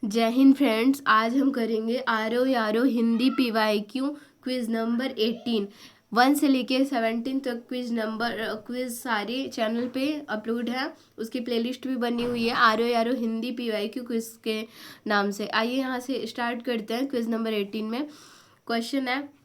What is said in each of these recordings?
जय हिंद फ्रेंड्स। आज हम करेंगे आरो यारो हिंदी PYQ क्विज नंबर 18। 1 से लेके 17 तक क्विज सारे चैनल पे अपलोड है। उसकी प्लेलिस्ट भी बनी हुई है आरो यारो हिंदी PYQ क्विज के नाम से। आइए यहाँ से स्टार्ट करते हैं। क्विज नंबर 18 में क्वेश्चन है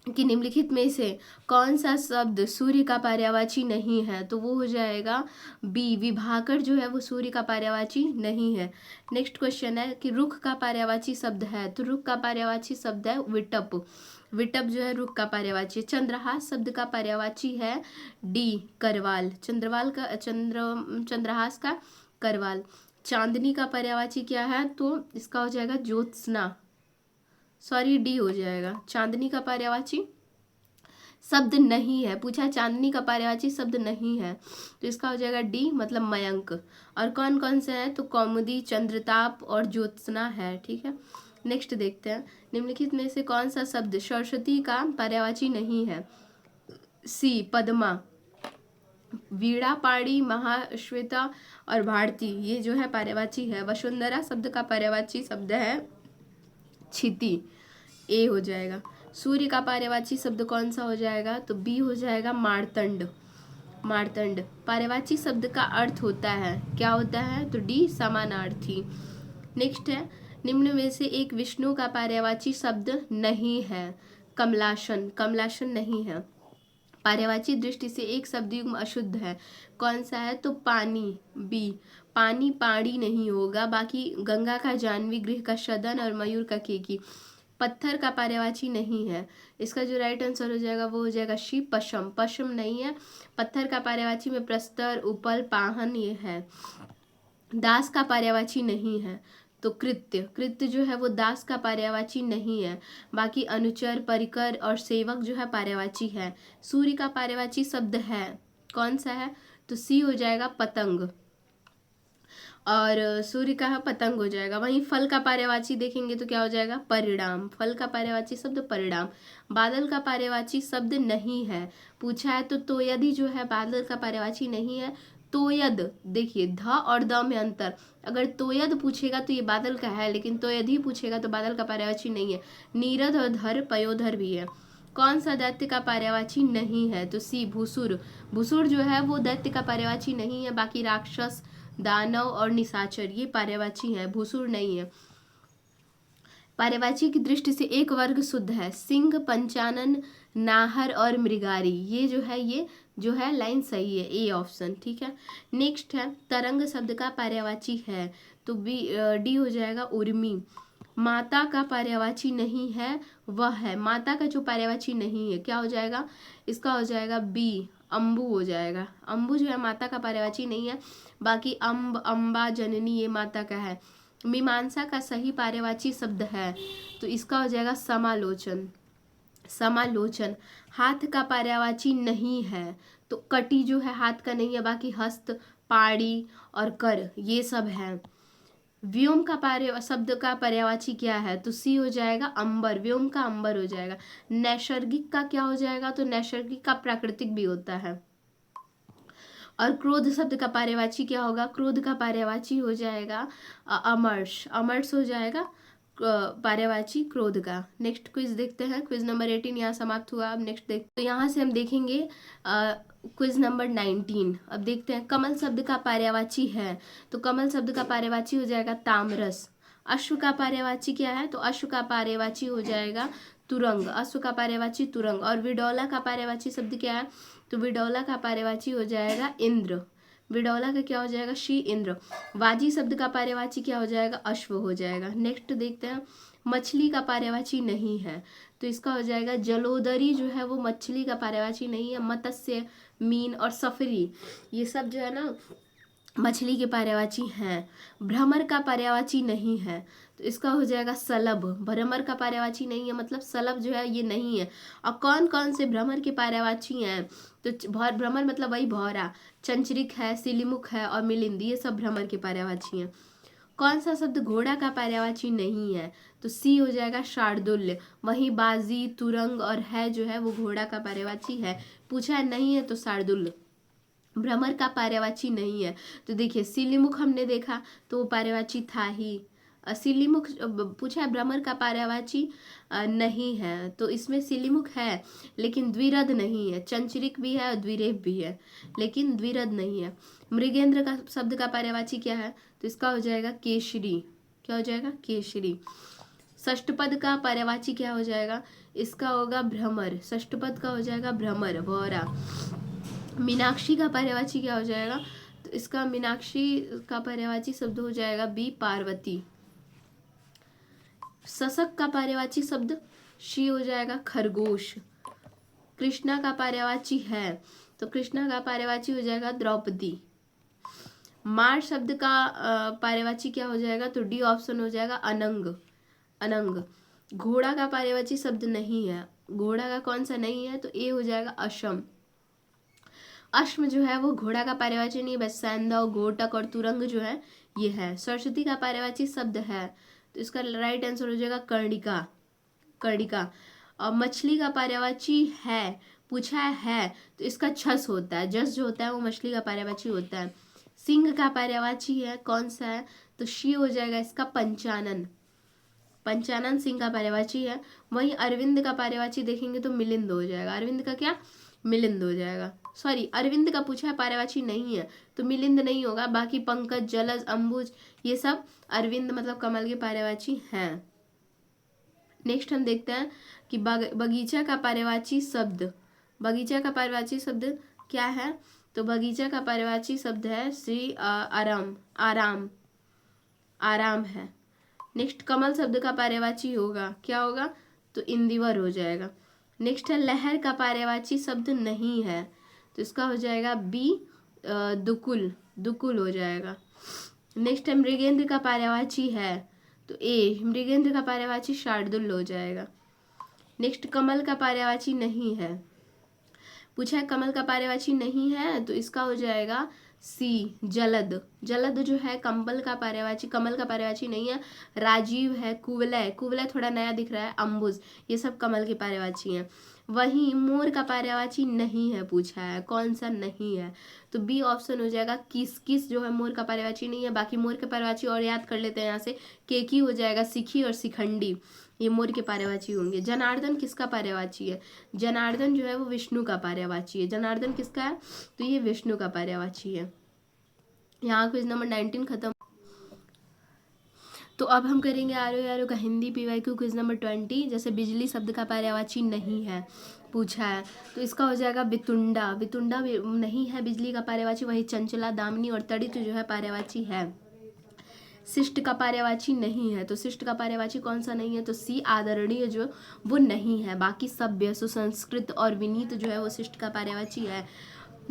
कि निम्नलिखित में से कौन सा शब्द सूर्य का पर्यायवाची नहीं है। तो वो हो जाएगा बी, विभाकर जो है वो सूर्य का पर्यायवाची नहीं है। नेक्स्ट क्वेश्चन है कि रुख का पर्यायवाची शब्द है। तो रुख का पर्यायवाची शब्द है विटप। विटप जो है रुख का पर्यायवाची। चंद्रहास शब्द का पर्यायवाची है डी, करवाल। चंद्रहास का करवाल। चांदनी का पर्यायवाची क्या है? तो इसका हो जाएगा ज्योत्सना। सॉरी, डी हो जाएगा। चांदनी का पर्यायवाची शब्द नहीं है। पूछा चांदनी का पर्यायवाची शब्द नहीं है, तो इसका हो जाएगा डी, मतलब मयंक। और कौन कौन से हैं? तो कौमुदी, चंद्रताप और ज्योत्सना है। ठीक है, नेक्स्ट देखते हैं। निम्नलिखित में से कौन सा शब्द सरस्वती का पर्यायवाची नहीं है? सी, पद्मा। वीणा, पाणी, महाश्वेता और भारती ये जो है पर्यायवाची है। वसुंधरा शब्द का पर्यायवाची शब्द है क्षिति, ए हो जाएगा। सूर्य का पर्यायवाची शब्द कौन सा हो जाएगा? तो बी हो जाएगा मार्तंड। मार्तंड। पर्यायवाची शब्द का अर्थ होता है, क्या होता है? तो डी, समानार्थी। नेक्स्ट है, निम्न में से एक विष्णु का पर्यायवाची शब्द नहीं है। कमलासन। कमलासन नहीं है। पर्यायवाची दृष्टि से एक शब्द युग्म अशुद्ध है। कौन सा है? तो पानी, बी। पानी पाड़ी नहीं होगा। बाकी गंगा का जाह्नवी, गृह का सदन और मयूर का केकी। पत्थर का पर्यायवाची नहीं है। इसका जो राइट आंसर हो जाएगा वो हो जाएगा शी, पशम। पशम नहीं है। पत्थर का पर्यायवाची में प्रस्तर, उपल, पाहन ये है। दास का पर्यायवाची नहीं है। तो कृत्य। कृत्य जो है वो दास का पर्यायवाची नहीं है। बाकी अनुचर, परिकर और सेवक जो है पर्यायवाची है। सूर्य का पर्यायवाची शब्द है, कौन सा है? तो सी हो जाएगा पतंग। और सूर्य का पतंग हो जाएगा। वहीं फल का पर्यायवाची देखेंगे तो क्या हो जाएगा? परिणाम। फल का पर्यायवाची शब्द परिणाम। बादल का पर्यायवाची शब्द नहीं है। पूछा है तो तोयद ही जो है बादल का पर्यायवाची नहीं है। तोयद, देखिए ध और द में अंतर। अगर तोयद पूछेगा तो ये बादल का है, लेकिन तोयद ही पूछेगा तो बादल का पर्यायवाची नहीं है। नीरद और धर पयोधर भी है। कौन सा दैत्य का पर्यायवाची नहीं है? तो सी, भूसुर। भूसुर जो है वो दैत्य का पर्यायवाची नहीं है। बाकी राक्षस, दानव और निशाचर ये पर्यायवाची है, भूसुर नहीं है। पर्यायवाची की दृष्टि से एक वर्ग शुद्ध है। सिंह, पंचानन, नाहर और मृगारी ये जो है लाइन सही है, ए ऑप्शन। ठीक है, नेक्स्ट है तरंग शब्द का पर्यायवाची है। तो बी, डी हो जाएगा उर्मी। माता का पर्यायवाची नहीं है, वह है। माता का जो पर्यायवाची नहीं है क्या हो जाएगा? इसका हो जाएगा बी, अम्बु हो जाएगा। अम्बु जो है माता का पर्यायवाची नहीं है। बाकी अम्ब, अम्बा, जननी ये माता का है। मीमांसा का सही पर्यायवाची शब्द है, तो इसका हो जाएगा समालोचन। समालोचन। हाथ का पर्यायवाची नहीं है, तो कटी जो है हाथ का नहीं है। बाकी हस्त, पाड़ी और कर ये सब है। व्योम का शब्द का पर्यायवाची क्या है? तो सी हो जाएगा अंबर। व्योम का अंबर हो जाएगा। नैसर्गिक का क्या हो जाएगा? तो नैसर्गिक का प्राकृतिक भी होता है। और क्रोध शब्द का पर्यायवाची क्या होगा? क्रोध का पर्यायवाची हो जाएगा अमर्ष। अमर्ष हो जाएगा पर्यायवाची क्रोध का। नेक्स्ट क्विज देखते हैं। क्विज नंबर 18 यहाँ समाप्त हुआ। अब नेक्स्ट देखते तो यहाँ से हम देखेंगे क्विज नंबर 19। अब देखते हैं कमल शब्द का पर्यायवाची है। तो कमल शब्द का पर्यायवाची हो जाएगा तामरस। अश्व का पर्यायवाची क्या है? तो अश्व का पर्यायवाची हो जाएगा तुरंग। अश्व का पर्यायवाची तुरंग। और विडौला का पर्यायवाची शब्द क्या है? तो विडौला का पर्यायवाची हो जाएगा इंद्र। विडौला का क्या हो जाएगा? शी, इंद्र। वाजी शब्द का पर्यायवाची क्या हो जाएगा? अश्व हो जाएगा। नेक्स्ट देखते हैं मछली का पर्यायवाची नहीं है, तो इसका हो जाएगा जलोदरी जो है वो मछली का पर्यायवाची नहीं है। मत्स्य, मीन और सफरी ये सब जो है ना मछली के पर्यायवाची हैं। भ्रमर का पर्यायवाची नहीं है, तो इसका हो जाएगा सलभ। भ्रमर का पर्यायवाची नहीं है, मतलब सलभ जो है ये नहीं है। और कौन कौन से भ्रमर के पर्यायवाची हैं? तो भ्रमर मतलब वही भौरा, चंचरिक है, सिलीमुख है और मिलिंद ये सब भ्रमर के पर्यायवाची हैं। कौन सा शब्द घोड़ा का पर्यायवाची नहीं है? तो सी हो जाएगा शार्दुल्य। वहीं बाजी, तुरंग और है जो है वो घोड़ा का पर्यायवाची है। पूछा है नहीं है तो शार्दुल्य। भ्रमर का पर्यायवाची नहीं है, तो देखिए सिलीमुख हमने देखा तो वो पर्यायवाची था ही। सिलीमुख पूछा है, भ्रमर का पर्यायवाची नहीं है, तो इसमें सिलीमुख है लेकिन द्विरद नहीं है। चंचरिक भी है और द्विरेफ भी है लेकिन द्विरद नहीं है। मृगेंद्र का शब्द का पर्यायवाची क्या है, तो इसका हो जाएगा केशरी। क्या हो जाएगा, केशरी। षष्ठपद का पर्यायवाची क्या हो जाएगा, इसका होगा भ्रमर। षष्ठपद का हो जाएगा भ्रमर, भौरा। मीनाक्षी का पर्यायवाची क्या हो जाएगा, तो इसका मीनाक्षी का पर्यायवाची शब्द हो जाएगा बी, पार्वती। सशक का पर्यायवाची शब्द शी हो जाएगा, खरगोश। कृष्णा का पर्यायवाची है, तो कृष्णा का पर्यायवाची हो जाएगा द्रौपदी। मार शब्द का पर्यायवाची क्या हो जाएगा, तो डी ऑप्शन हो जाएगा, अनंग। अनंग। घोड़ा का पर्यायवाची शब्द नहीं है, घोड़ा का कौन सा नहीं है, तो ए हो जाएगा, अश्म। अश्म जो है वो घोड़ा का पर्यायवाची नहीं, बस सैंधव, घोटक और तुरंग जो है ये है। सरस्वती का पर्यायवाची शब्द है, तो इसका राइट आंसर हो जाएगा कर्णिका। कर्णिका। और मछली का पर्यायवाची है, पूछा है तो इसका छस होता है, जस जो होता है वो मछली का पर्यायवाची होता है। सिंह का पर्यायवाची है, कौन सा है, तो शी हो जाएगा इसका, पंचानन। पंचानन सिंह का पर्यायवाची है। वहीं अरविंद का पर्यायवाची देखेंगे तो मिलिंद हो जाएगा। अरविंद का क्या, मिलिंद हो जाएगा। सॉरी, अरविंद का पूछा है पर्यायवाची नहीं है तो मिलिंद नहीं होगा। बाकी पंकज, जलज, अंबुज ये सब अरविंद मतलब कमल के पर्यायवाची हैं। नेक्स्ट हम देखते हैं कि बगीचा का पर्यायवाची शब्द, बगीचा का पर्यायवाची शब्द क्या है, तो बगीचा का पर्यायवाची शब्द है श्री आराम। आराम, आराम है। नेक्स्ट कमल शब्द का पर्यायवाची होगा, क्या होगा, तो इंदिवर हो जाएगा। नेक्स्ट है लहर का पर्यायवाची शब्द नहीं है, तो इसका हो जाएगा बी, दुकुल। दुकुल हो जाएगा। नेक्स्ट है मृगेंद्र का पर्यायवाची है, तो ए, मृगेंद्र का पर्यायवाची शार्दुल हो जाएगा। नेक्स्ट कमल का पर्यायवाची नहीं है, पूछा है कमल का पर्यायवाची नहीं है, तो इसका हो जाएगा सी, जलद। जलद जो है कमल का पर्यायवाची, कमल का पर्यायवाची नहीं है। राजीव है, कुवलय, कुवलय थोड़ा नया दिख रहा है, अंबुज, ये सब कमल के पर्यायवाची हैं। वहीं मोर का पर्यायवाची नहीं है, पूछा है कौन सा नहीं है, तो बी ऑप्शन हो जाएगा, किस। किस जो है मोर का पर्यायवाची नहीं है। बाकी मोर के पर्यायवाची और याद कर लेते हैं यहाँ से, केकी हो जाएगा, सिखी और सिखंडी, ये मोर के पर्यायवाची होंगे। जनार्दन किसका पर्यायवाची है, जनार्दन जो है वो विष्णु का पर्यायवाची है। जनार्दन किसका है, तो ये विष्णु का पर्यायवाची है। यहाँ क्विज नंबर 19 खत्म। तो अब हम करेंगे आरो का हिंदी PYQ क्विज नंबर 20। जैसे बिजली शब्द का पर्यायवाची नहीं है, पूछा है, तो इसका हो जाएगा बितुंडा। बितुंडा नहीं है बिजली का पर्यायवाची। वही चंचला, दामिनी और तड़ित जो है पर्यायवाची है। शिष्ट का पर्यायवाची नहीं है, तो शिष्ट का पर्यायवाची कौन सा नहीं है, तो सी, आदरणीय जो वो नहीं है। बाकी सभ्य, सुसंस्कृत और विनीत जो है वो शिष्ट का पर्यायवाची है।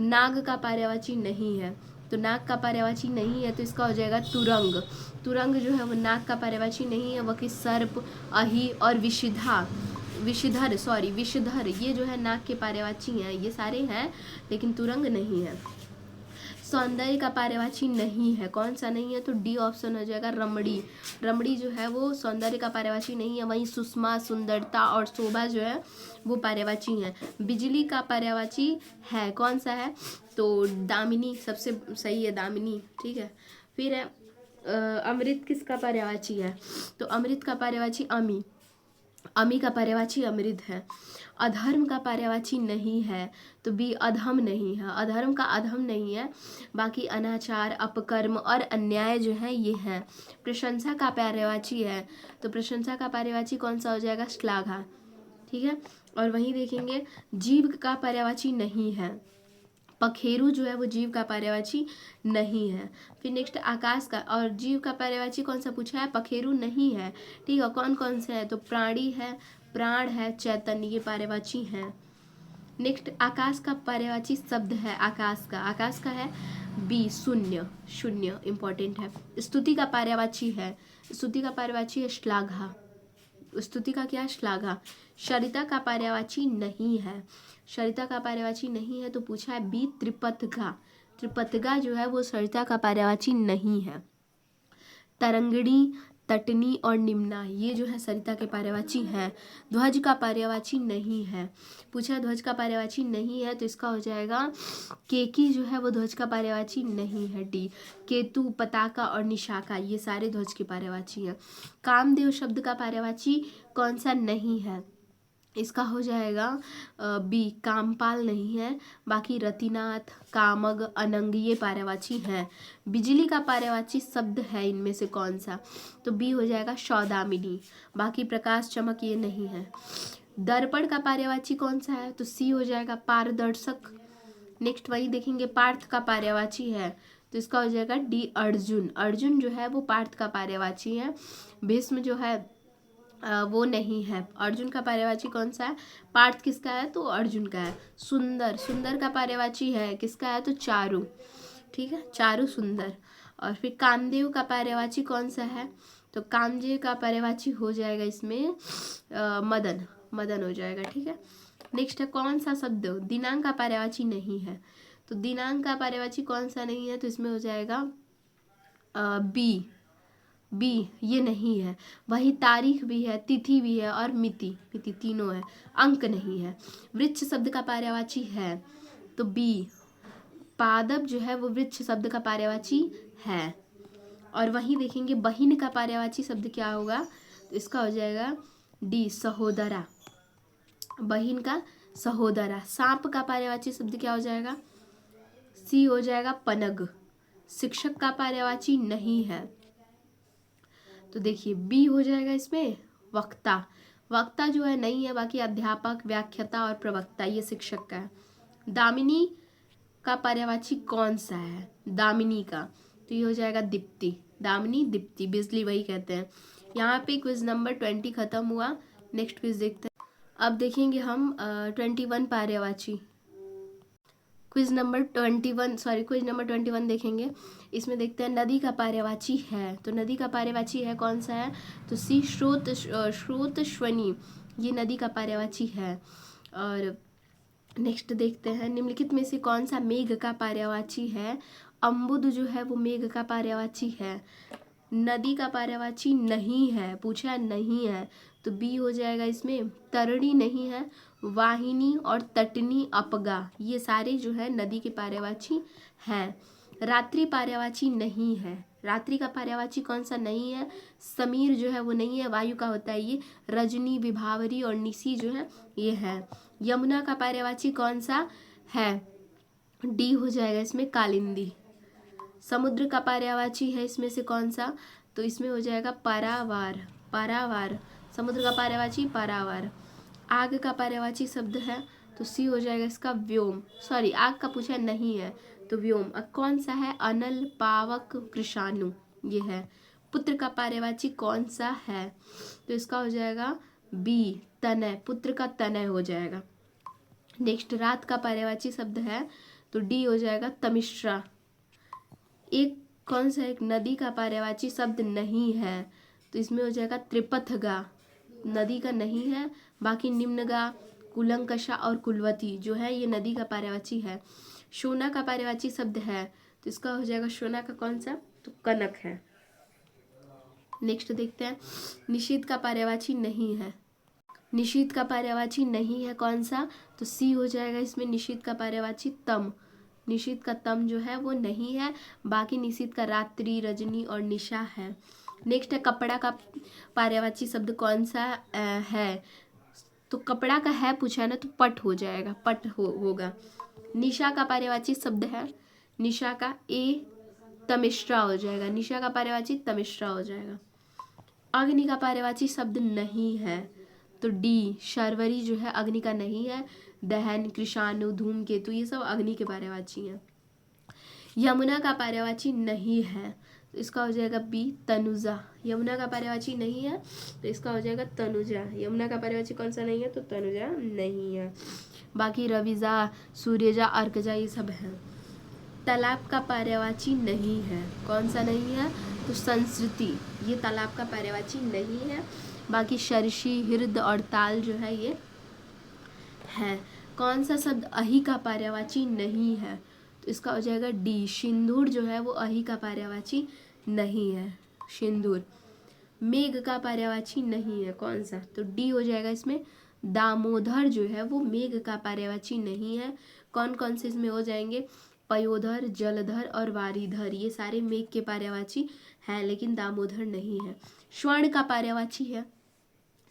नाग का पर्यायवाची नहीं है, तो नाग का पर्यायवाची नहीं है, तो इसका हो जाएगा तुरंग। तुरंग जो है वो नाग का पर्यायवाची नहीं है। वही सर्प, अहि और विषिधा, विषिधर, सॉरी विषधर, ये जो है नाग के पर्यायवाची हैं। ये सारे हैं लेकिन तुरंग नहीं है। सौंदर्य का पर्यायवाची नहीं है, कौन सा नहीं है, तो डी ऑप्शन हो जाएगा, रमणी। रमणी जो है वो सौंदर्य का पर्यायवाची नहीं है। वहीं सुषमा, सुंदरता और शोभा जो है वो पर्यायवाची हैं। बिजली का पर्यायवाची है, कौन सा है, तो दामिनी सबसे सही है, दामिनी, ठीक है। फिर है अमृत किसका पर्यायवाची है, तो अमृत का पर्यायवाची अमी। अमी का पर्यायवाची अमृत है। अधर्म का पर्यायवाची नहीं है, तो बी, अधम नहीं है। अधर्म का अधम नहीं है। बाकी अनाचार, अपकर्म और अन्याय जो है ये है। प्रशंसा का पर्यायवाची है, तो प्रशंसा का पर्यायवाची कौन सा हो जाएगा, श्लाघा, ठीक है। और वहीं देखेंगे जीव का पर्यायवाची नहीं है। पखेरु जो है वो जीव का पर्यायवाची नहीं है। फिर नेक्स्ट आकाश का, और जीव का पर्यायवाची कौन सा पूछा है, पखेरु नहीं है, ठीक है। कौन कौन से है, तो प्राणी है, प्राण है, चैतन्य, ये पर्यायवाची हैं। नेक्स्ट आकाश का पर्यायवाची शब्द है, आकाश का है बी, शून्य। शून्य इंपॉर्टेंट है। स्तुति का पर्यायवाची है, स्तुति का पर्यायवाची है श्लाघा। स्तुति का क्या है, श्लाघा। सरिता का पर्यायवाची नहीं है, सरिता का पर्यायवाची नहीं है, तो पूछा है बी, त्रिपथगा। त्रिपथगा जो है वो सरिता का पर्यायवाची नहीं है। तरंगिणी, तटनी और निम्ना ये जो है सरिता के पर्यायवाची हैं। ध्वज का पर्यायवाची नहीं है। पूछा ध्वज का पर्यायवाची नहीं है तो इसका हो जाएगा केकी जो है वो ध्वज का पर्यायवाची नहीं है। डी। केतु, पताका और निशाका ये सारे ध्वज के पर्यायवाची हैं। कामदेव शब्द का पर्यायवाची कौन सा नहीं है? इसका हो जाएगा बी। कामपाल नहीं है। बाकी रतिनाथ, कामग, अनंग ये पर्यायवाची हैं। बिजली का पर्यायवाची शब्द है इनमें से कौन सा? तो बी हो जाएगा सौदामिनी। बाकी प्रकाश, चमक ये नहीं है। दर्पण का पर्यायवाची कौन सा है? तो सी हो जाएगा पारदर्शक। नेक्स्ट वही देखेंगे पार्थ का पर्यायवाची है तो इसका हो जाएगा डी अर्जुन। अर्जुन जो है वो पार्थ का पर्यायवाची है। भीष्म जो है वो नहीं है। अर्जुन का पर्यायवाची कौन सा है? पार्थ किसका है? तो अर्जुन का है। सुंदर, सुंदर का पर्यायवाची है किसका है? तो चारु। ठीक है, चारु सुंदर। और फिर कामदेव का पर्यायवाची कौन सा है? तो कामदेव का पर्यायवाची हो जाएगा इसमें मदन, मदन हो जाएगा। ठीक है, नेक्स्ट है कौन सा शब्द दिनांक का पर्यायवाची नहीं है? तो दिनांक का पर्यायवाची कौन सा नहीं है? तो इसमें हो जाएगा बी। बी ये नहीं है। वही तारीख भी है, तिथि भी है और मिति, मिति तीनों है। अंक नहीं है। वृक्ष शब्द का पर्यायवाची है तो बी। पादप जो है वो वृक्ष शब्द का पर्यायवाची है। और वहीं देखेंगे बहिन का पर्यायवाची शब्द क्या होगा? तो इसका हो जाएगा डी सहोदरा। बहिन का सहोदरा। सांप का पर्यायवाची शब्द क्या हो जाएगा? सी हो जाएगा पनग। शिक्षक का पर्यायवाची नहीं है तो देखिए बी हो जाएगा इसमें वक्ता। वक्ता जो है नहीं है। बाकी अध्यापक, व्याख्याता और प्रवक्ता ये शिक्षक का है। दामिनी का पर्यायवाची कौन सा है? दामिनी का तो ये हो जाएगा दीप्ति। दामिनी, दीप्ति, बिजली वही कहते हैं। यहाँ पे क्विज नंबर 20 खत्म हुआ। नेक्स्ट क्विज देखते हैं। अब देखेंगे हम 21 पर्यायवाची। क्विज नंबर 21 देखेंगे। इसमें देखते हैं नदी का पर्यायवाची है तो नदी का पर्यायवाची है कौन सा है? तो सी स्रोतस्विनी ये नदी का पर्यायवाची है। और नेक्स्ट देखते हैं निम्नलिखित में से कौन सा मेघ का पर्यायवाची है? अम्बुद जो है वो मेघ का पर्यायवाची है। नदी का पर्यायवाची नहीं है, पूछा नहीं है तो बी हो जाएगा इसमें। तरणी नहीं है। वाहिनी और तटनी, अपगा ये सारे जो है नदी के पर्यायवाची हैं। रात्रि पर्यायवाची नहीं है। रात्रि का पर्यायवाची कौन सा नहीं है? समीर जो है वो नहीं है, वायु का होता है ये। रजनी, विभावरी और निशी जो है ये है। यमुना का पर्यायवाची कौन सा है? डी हो जाएगा इसमें कालिंदी। समुद्र का पर्यायवाची है इसमें से कौन सा? तो इसमें हो जाएगा पारावार। पारावार समुद्र का पर्यायवाची पारावार। आग का पर्यायवाची शब्द है तो सी हो जाएगा इसका व्योम। सॉरी आग का पूछा नहीं है तो व्योम। कौन सा है? अनल, पावक, कृषाणु ये है। पुत्र का पर्यायवाची कौन सा है? तो इसका हो जाएगा बी तनय। पुत्र का तनय हो जाएगा। नेक्स्ट रात का पर्यायवाची शब्द है तो डी हो जाएगा तमिश्रा। एक कौन सा एक नदी का पर्यायवाची शब्द नहीं है तो इसमें हो जाएगा त्रिपथगा। नदी का नहीं है। बाकी निम्नगा, कुलंकषा और कुलवती जो है ये नदी का पर्यायवाची है। सोना का पर्यायवाची शब्द है तो इसका हो जाएगा सोना का कौन सा? तो कनक है। नेक्स्ट देखते हैं निषेध का पर्यायवाची नहीं है। निषेध का पर्यायवाची नहीं है कौन सा? तो सी हो जाएगा इसमें निषेध का पर्यायवाची तम। निषेध का तम जो है वो नहीं है। बाकी निषेध का रात्रि, रजनी और निशा है। नेक्स्ट है कपड़ा का पर्यायवाची शब्द कौन सा है? तो कपड़ा का है पूछा ना तो पट हो जाएगा, पट होगा। निशा का पर्यायवाची शब्द है। निशा का ए तमिश्रा हो जाएगा। निशा का पर्यायवाची तमिश्रा हो जाएगा। अग्नि का पर्यायवाची शब्द नहीं है तो डी शर्वरी जो है अग्नि का नहीं है। दहन, कृषाणु, धूमकेतु ये सब अग्नि के पर्यायवाची हैं। यमुना का पर्यायवाची नहीं है तो इसका हो जाएगा बी तनुजा। यमुना का पर्यायवाची नहीं है तो इसका हो जाएगा तनुजा। यमुना का पर्यायवाची कौन सा नहीं है? तो तनुजा नहीं है। बाकी रविजा, सूर्यजा, अर्कजा ये सब हैं। तालाब का पर्यायवाची नहीं है। कौन सा नहीं है? तो संस्कृति ये तालाब का पर्यायवाची नहीं है। बाकी शर्षी, हृद और ताल जो है ये है। कौन सा शब्द अहि का पर्यायवाची नहीं है? तो इसका हो जाएगा डी सिंदूर जो है वो अहि का पर्यायवाची नहीं है। सिंदूर। मेघ का पर्यायवाची नहीं है, कौन सा? तो डी हो जाएगा इसमें। दामोदर जो है वो मेघ का पर्यायवाची नहीं है। कौन कौन से इसमें हो जाएंगे? पयोधर, जलधर और वारीधर, ये सारे मेघ के पर्यायवाची हैं, लेकिन दामोदर नहीं है। स्वर्ण का पर्यायवाची है,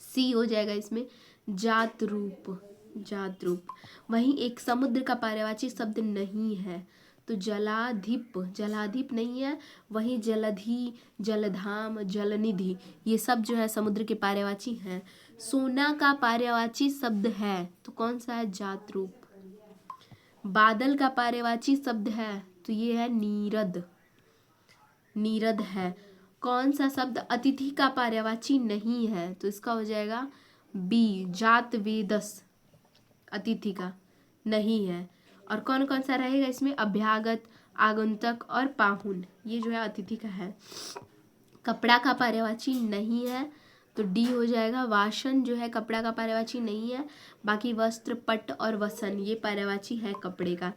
सी हो जाएगा इसमें, जात रूप, जात रूप। वहीं एक समुद्र का पर्यायवाची शब्द नहीं है, तो जलाधिप, जलाधिप नहीं है। वहीं जलधि, जलधाम, जलनिधि, ये सब जो है समुद्र के पर्यायवाची हैं। सोना का पर्यायवाची शब्द है, तो कौन सा है? जात रूप। बादल का पर्यायवाची शब्द है, तो ये है नीरद, नीरद है। कौन सा शब्द अतिथि का पर्यायवाची नहीं है? तो इसका हो जाएगा बी, जात वेदस, अतिथि का नहीं है। और कौन कौन सा रहेगा इसमें? अभ्यागत, आगंतुक और पाहुन, ये जो है अतिथि का है। कपड़ा का पर्यायवाची नहीं है, तो डी हो जाएगा। वासन जो है कपड़ा का पर्यायवाची नहीं है। बाकी वस्त्र, पट और वसन, ये पर्यायवाची है कपड़े का।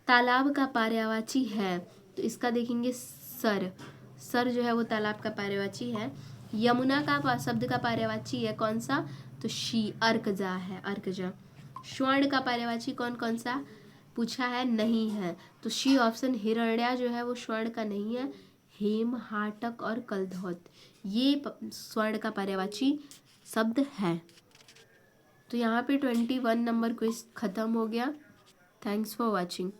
तालाब का पर्यायवाची है, तो इसका देखेंगे सर, सर जो है वो तालाब का पर्यायवाची है। यमुना का शब्द का पर्यायवाची है कौन सा? तो शी, अर्कजा है, अर्कजा। स्वर्ण का पर्यायवाची कौन कौन सा पूछा है? नहीं है, तो शी ऑप्शन। हिरण्या जो है वो स्वर्ण का नहीं है। हेम, हाटक और कलधौत, ये स्वर्ण का पर्यायवाची शब्द है। तो यहाँ पे 21 नंबर क्विज खत्म हो गया। Thanks for watching.